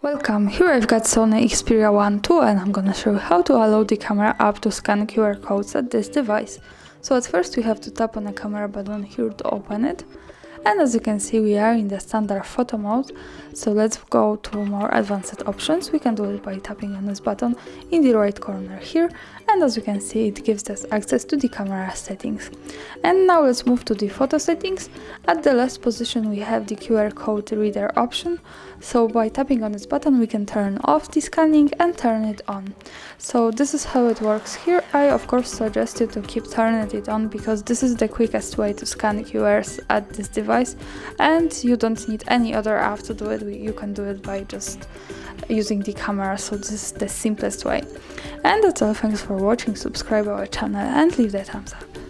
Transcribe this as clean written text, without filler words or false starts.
Welcome, here I've got SONY Xperia 1 II and I'm gonna show you how to allow the camera app to scan QR codes at this device. So at first we have to tap on the camera button here to open it. And as you can see, we are in the standard photo mode. So let's go to more advanced options. We can do it by tapping on this button in the right corner here. And as you can see, it gives us access to the camera settings. And now let's move to the photo settings. At the last position, we have the QR code reader option. So by tapping on this button, we can turn off the scanning and turn it on. So this is how it works here. I of course suggest you to keep turning it on because this is the quickest way to scan QRs at this device, and you don't need any other app to do it. You can do it by just using the camera, so this is the simplest way. And that's all. Thanks for watching, subscribe our channel and leave that thumbs up.